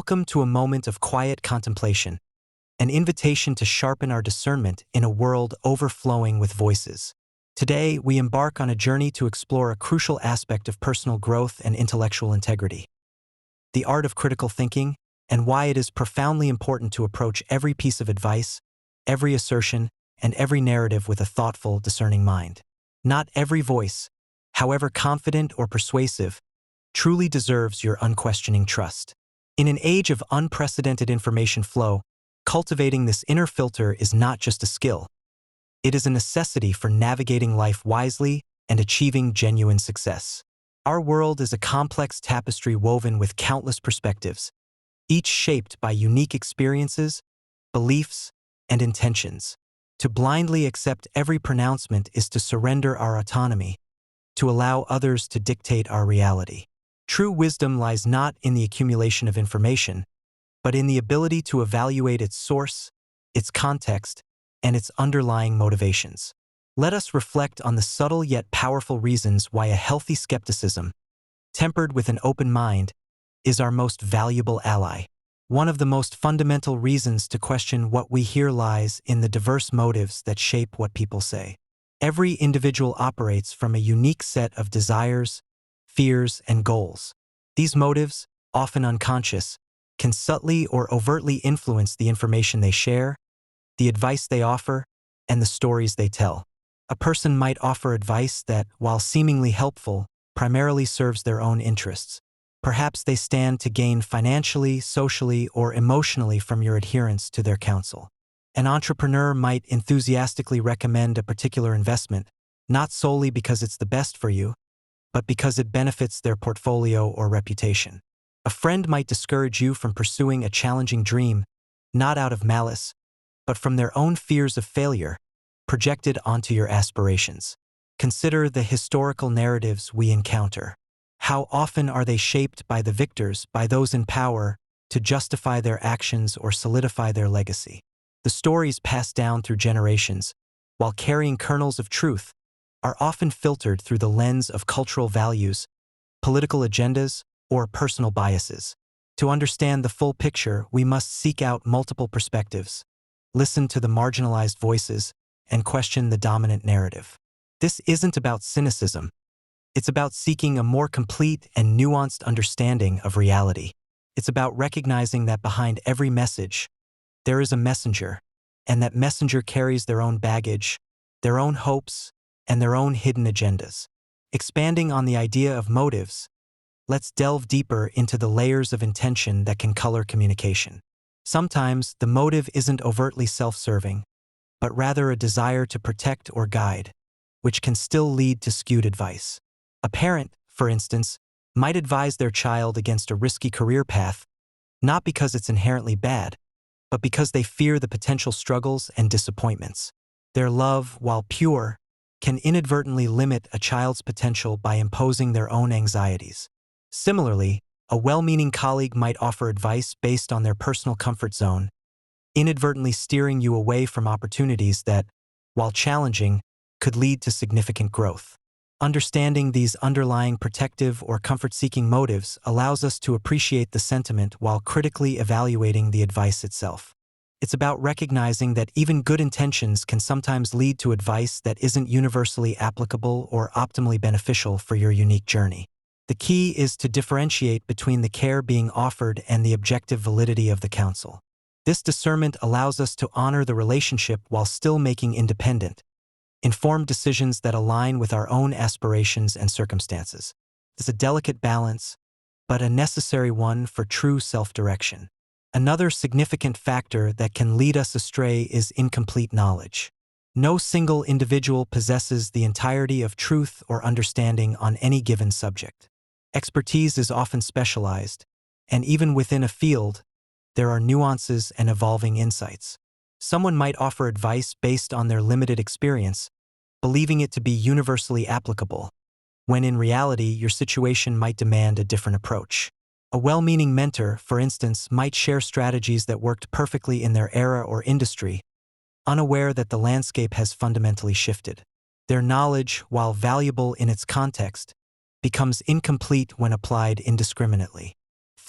Welcome to a moment of quiet contemplation, an invitation to sharpen our discernment in a world overflowing with voices. Today, we embark on a journey to explore a crucial aspect of personal growth and intellectual integrity: the art of critical thinking, and why it is profoundly important to approach every piece of advice, every assertion, and every narrative with a thoughtful, discerning mind. Not every voice, however confident or persuasive, truly deserves your unquestioning trust. In an age of unprecedented information flow, cultivating this inner filter is not just a skill. It is a necessity for navigating life wisely and achieving genuine success. Our world is a complex tapestry woven with countless perspectives, each shaped by unique experiences, beliefs, and intentions. To blindly accept every pronouncement is to surrender our autonomy, to allow others to dictate our reality. True wisdom lies not in the accumulation of information, but in the ability to evaluate its source, its context, and its underlying motivations. Let us reflect on the subtle yet powerful reasons why a healthy skepticism, tempered with an open mind, is our most valuable ally. One of the most fundamental reasons to question what we hear lies in the diverse motives that shape what people say. Every individual operates from a unique set of desires, fears, and goals. These motives, often unconscious, can subtly or overtly influence the information they share, the advice they offer, and the stories they tell. A person might offer advice that, while seemingly helpful, primarily serves their own interests. Perhaps they stand to gain financially, socially, or emotionally from your adherence to their counsel. An entrepreneur might enthusiastically recommend a particular investment, not solely because it's the best for you, but because it benefits their portfolio or reputation. A friend might discourage you from pursuing a challenging dream, not out of malice, but from their own fears of failure, projected onto your aspirations. Consider the historical narratives we encounter. How often are they shaped by the victors, by those in power, to justify their actions or solidify their legacy? The stories passed down through generations, while carrying kernels of truth, are often filtered through the lens of cultural values, political agendas, or personal biases. To understand the full picture, we must seek out multiple perspectives, listen to the marginalized voices, and question the dominant narrative. This isn't about cynicism. It's about seeking a more complete and nuanced understanding of reality. It's about recognizing that behind every message, there is a messenger, and that messenger carries their own baggage, their own hopes, and their own hidden agendas. Expanding on the idea of motives, let's delve deeper into the layers of intention that can color communication. Sometimes the motive isn't overtly self-serving, but rather a desire to protect or guide, which can still lead to skewed advice. A parent, for instance, might advise their child against a risky career path, not because it's inherently bad, but because they fear the potential struggles and disappointments. Their love, while pure, can inadvertently limit a child's potential by imposing their own anxieties. Similarly, a well-meaning colleague might offer advice based on their personal comfort zone, inadvertently steering you away from opportunities that, while challenging, could lead to significant growth. Understanding these underlying protective or comfort-seeking motives allows us to appreciate the sentiment while critically evaluating the advice itself. It's about recognizing that even good intentions can sometimes lead to advice that isn't universally applicable or optimally beneficial for your unique journey. The key is to differentiate between the care being offered and the objective validity of the counsel. This discernment allows us to honor the relationship while still making independent, informed decisions that align with our own aspirations and circumstances. It's a delicate balance, but a necessary one for true self-direction. Another significant factor that can lead us astray is incomplete knowledge. No single individual possesses the entirety of truth or understanding on any given subject. Expertise is often specialized, and even within a field, there are nuances and evolving insights. Someone might offer advice based on their limited experience, believing it to be universally applicable, when in reality your situation might demand a different approach. A well-meaning mentor, for instance, might share strategies that worked perfectly in their era or industry, unaware that the landscape has fundamentally shifted. Their knowledge, while valuable in its context, becomes incomplete when applied indiscriminately.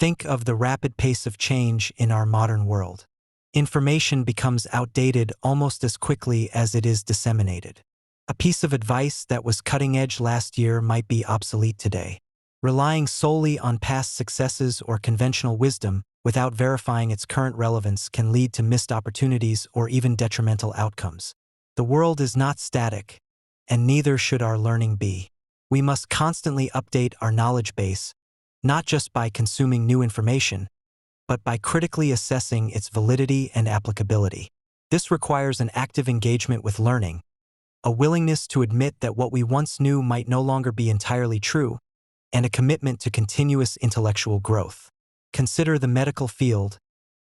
Think of the rapid pace of change in our modern world. Information becomes outdated almost as quickly as it is disseminated. A piece of advice that was cutting edge last year might be obsolete today. Relying solely on past successes or conventional wisdom without verifying its current relevance can lead to missed opportunities or even detrimental outcomes. The world is not static, and neither should our learning be. We must constantly update our knowledge base, not just by consuming new information, but by critically assessing its validity and applicability. This requires an active engagement with learning, a willingness to admit that what we once knew might no longer be entirely true, and a commitment to continuous intellectual growth. Consider the medical field,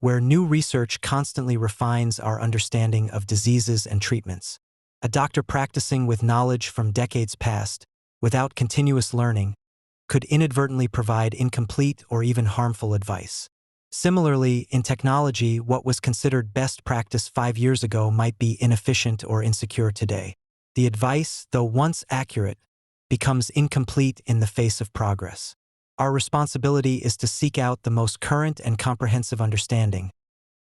where new research constantly refines our understanding of diseases and treatments. A doctor practicing with knowledge from decades past, without continuous learning, could inadvertently provide incomplete or even harmful advice. Similarly, in technology, what was considered best practice 5 years ago might be inefficient or insecure today. The advice, though once accurate, becomes incomplete in the face of progress. Our responsibility is to seek out the most current and comprehensive understanding,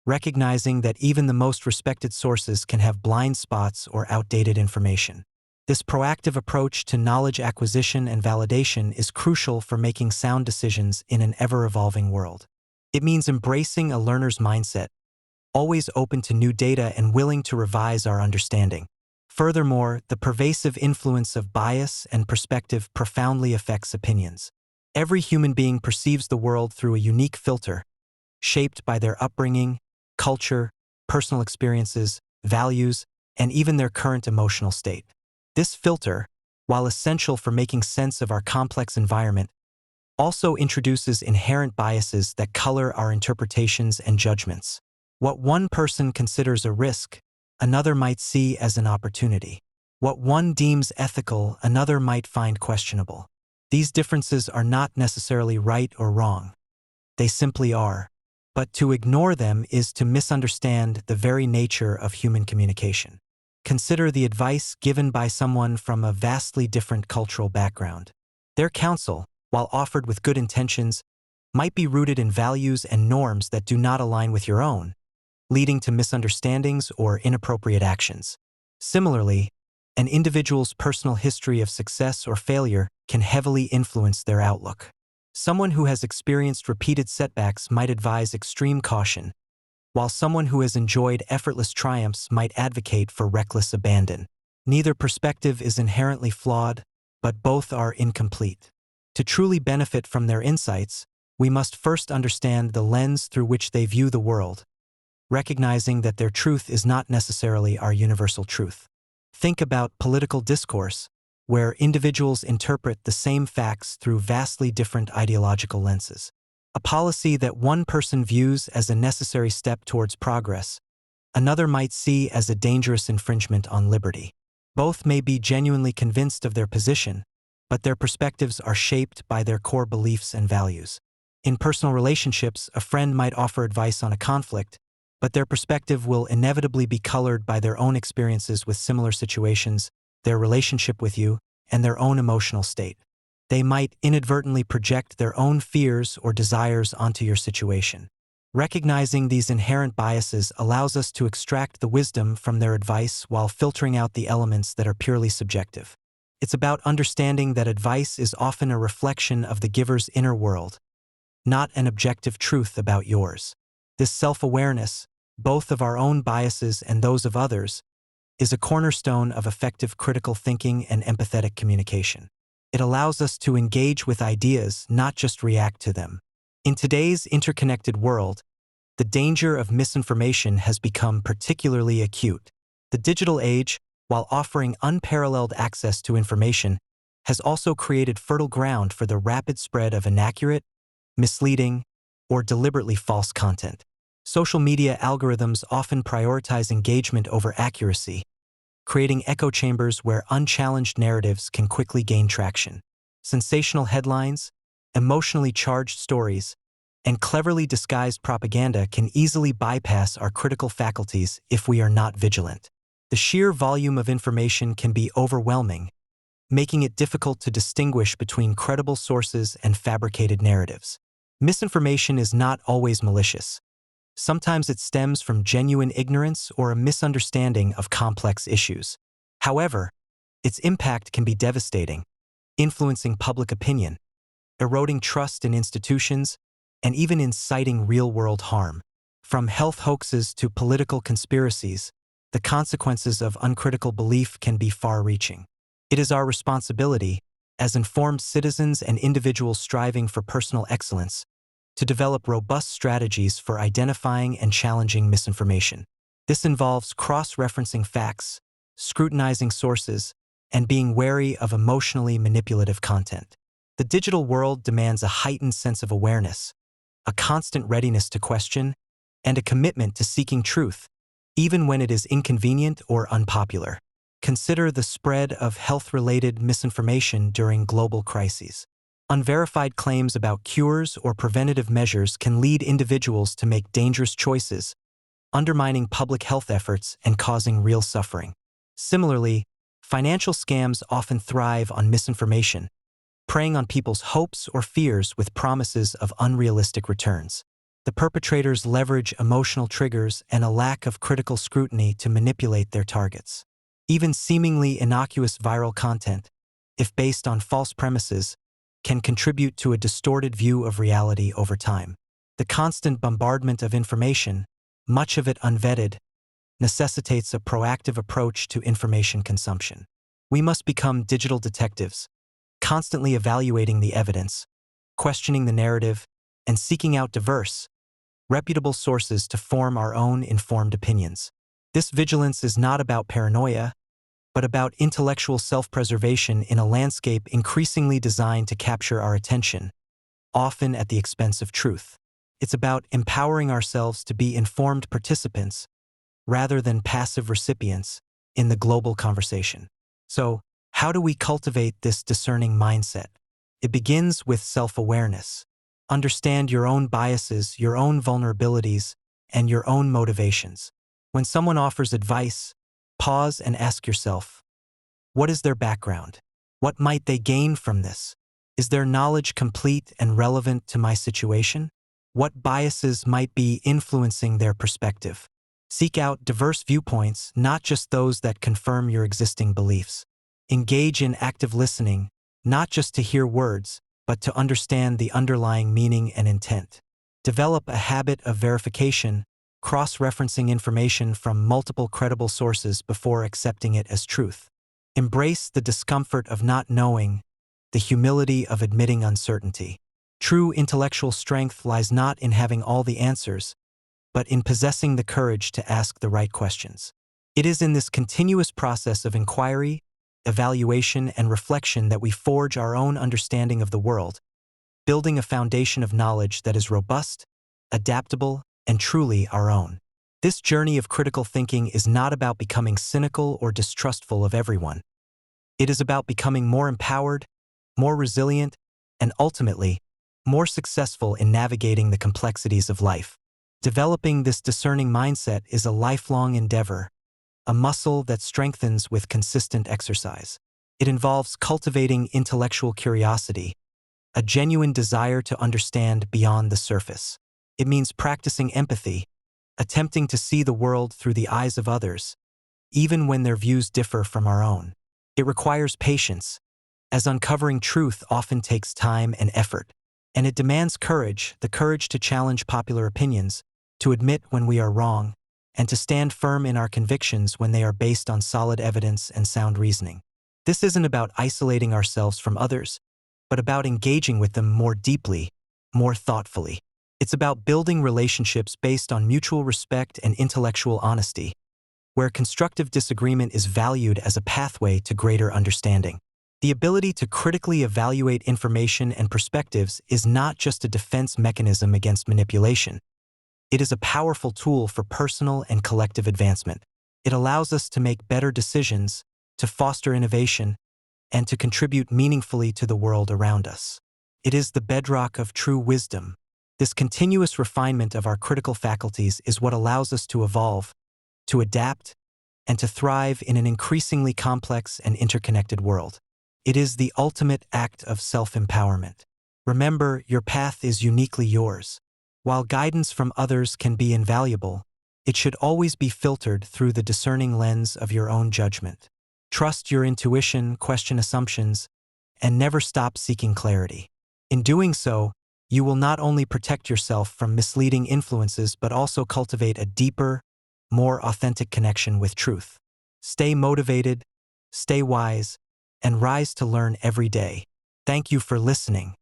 recognizing that even the most respected sources can have blind spots or outdated information. This proactive approach to knowledge acquisition and validation is crucial for making sound decisions in an ever-evolving world. It means embracing a learner's mindset, always open to new data and willing to revise our understanding. Furthermore, the pervasive influence of bias and perspective profoundly affects opinions. Every human being perceives the world through a unique filter, shaped by their upbringing, culture, personal experiences, values, and even their current emotional state. This filter, while essential for making sense of our complex environment, also introduces inherent biases that color our interpretations and judgments. What one person considers a risk, another might see as an opportunity. What one deems ethical, another might find questionable. These differences are not necessarily right or wrong. They simply are. But to ignore them is to misunderstand the very nature of human communication. Consider the advice given by someone from a vastly different cultural background. Their counsel, while offered with good intentions, might be rooted in values and norms that do not align with your own, leading to misunderstandings or inappropriate actions. Similarly, an individual's personal history of success or failure can heavily influence their outlook. Someone who has experienced repeated setbacks might advise extreme caution, while someone who has enjoyed effortless triumphs might advocate for reckless abandon. Neither perspective is inherently flawed, but both are incomplete. To truly benefit from their insights, we must first understand the lens through which they view the world, recognizing that their truth is not necessarily our universal truth. Think about political discourse, where individuals interpret the same facts through vastly different ideological lenses. A policy that one person views as a necessary step towards progress, another might see as a dangerous infringement on liberty. Both may be genuinely convinced of their position, but their perspectives are shaped by their core beliefs and values. In personal relationships, a friend might offer advice on a conflict, but their perspective will inevitably be colored by their own experiences with similar situations, their relationship with you, and their own emotional state. They might inadvertently project their own fears or desires onto your situation. Recognizing these inherent biases allows us to extract the wisdom from their advice while filtering out the elements that are purely subjective. It's about understanding that advice is often a reflection of the giver's inner world, not an objective truth about yours. This self-awareness, both of our own biases and those of others, is a cornerstone of effective critical thinking and empathetic communication. It allows us to engage with ideas, not just react to them. In today's interconnected world, the danger of misinformation has become particularly acute. The digital age, while offering unparalleled access to information, has also created fertile ground for the rapid spread of inaccurate, misleading, or deliberately false content. Social media algorithms often prioritize engagement over accuracy, creating echo chambers where unchallenged narratives can quickly gain traction. Sensational headlines, emotionally charged stories, and cleverly disguised propaganda can easily bypass our critical faculties if we are not vigilant. The sheer volume of information can be overwhelming, making it difficult to distinguish between credible sources and fabricated narratives. Misinformation is not always malicious. Sometimes it stems from genuine ignorance or a misunderstanding of complex issues. However, its impact can be devastating, influencing public opinion, eroding trust in institutions, and even inciting real-world harm. From health hoaxes to political conspiracies, the consequences of uncritical belief can be far-reaching. It is our responsibility, as informed citizens and individuals striving for personal excellence, to develop robust strategies for identifying and challenging misinformation. This involves cross-referencing facts, scrutinizing sources, and being wary of emotionally manipulative content. The digital world demands a heightened sense of awareness, a constant readiness to question, and a commitment to seeking truth, even when it is inconvenient or unpopular. Consider the spread of health-related misinformation during global crises. Unverified claims about cures or preventative measures can lead individuals to make dangerous choices, undermining public health efforts and causing real suffering. Similarly, financial scams often thrive on misinformation, preying on people's hopes or fears with promises of unrealistic returns. The perpetrators leverage emotional triggers and a lack of critical scrutiny to manipulate their targets. Even seemingly innocuous viral content, if based on false premises, can contribute to a distorted view of reality over time. The constant bombardment of information, much of it unvetted, necessitates a proactive approach to information consumption. We must become digital detectives, constantly evaluating the evidence, questioning the narrative, and seeking out diverse, reputable sources to form our own informed opinions. This vigilance is not about paranoia, but about intellectual self-preservation in a landscape increasingly designed to capture our attention, often at the expense of truth. It's about empowering ourselves to be informed participants, rather than passive recipients, in the global conversation. So, how do we cultivate this discerning mindset? It begins with self-awareness. Understand your own biases, your own vulnerabilities, and your own motivations. When someone offers advice, pause and ask yourself, what is their background? What might they gain from this? Is their knowledge complete and relevant to my situation? What biases might be influencing their perspective? Seek out diverse viewpoints, not just those that confirm your existing beliefs. Engage in active listening, not just to hear words, but to understand the underlying meaning and intent. Develop a habit of verification, cross-referencing information from multiple credible sources before accepting it as truth. Embrace the discomfort of not knowing, the humility of admitting uncertainty. True intellectual strength lies not in having all the answers, but in possessing the courage to ask the right questions. It is in this continuous process of inquiry, evaluation, and reflection that we forge our own understanding of the world, building a foundation of knowledge that is robust, adaptable, and truly our own. This journey of critical thinking is not about becoming cynical or distrustful of everyone. It is about becoming more empowered, more resilient, and ultimately, more successful in navigating the complexities of life. Developing this discerning mindset is a lifelong endeavor, a muscle that strengthens with consistent exercise. It involves cultivating intellectual curiosity, a genuine desire to understand beyond the surface. It means practicing empathy, attempting to see the world through the eyes of others, even when their views differ from our own. It requires patience, as uncovering truth often takes time and effort. And it demands courage, the courage to challenge popular opinions, to admit when we are wrong, and to stand firm in our convictions when they are based on solid evidence and sound reasoning. This isn't about isolating ourselves from others, but about engaging with them more deeply, more thoughtfully. It's about building relationships based on mutual respect and intellectual honesty, where constructive disagreement is valued as a pathway to greater understanding. The ability to critically evaluate information and perspectives is not just a defense mechanism against manipulation. It is a powerful tool for personal and collective advancement. It allows us to make better decisions, to foster innovation, and to contribute meaningfully to the world around us. It is the bedrock of true wisdom. This continuous refinement of our critical faculties is what allows us to evolve, to adapt, and to thrive in an increasingly complex and interconnected world. It is the ultimate act of self-empowerment. Remember, your path is uniquely yours. While guidance from others can be invaluable, it should always be filtered through the discerning lens of your own judgment. Trust your intuition, question assumptions, and never stop seeking clarity. In doing so, you will not only protect yourself from misleading influences but also cultivate a deeper, more authentic connection with truth. Stay motivated, stay wise, and rise to learn every day. Thank you for listening.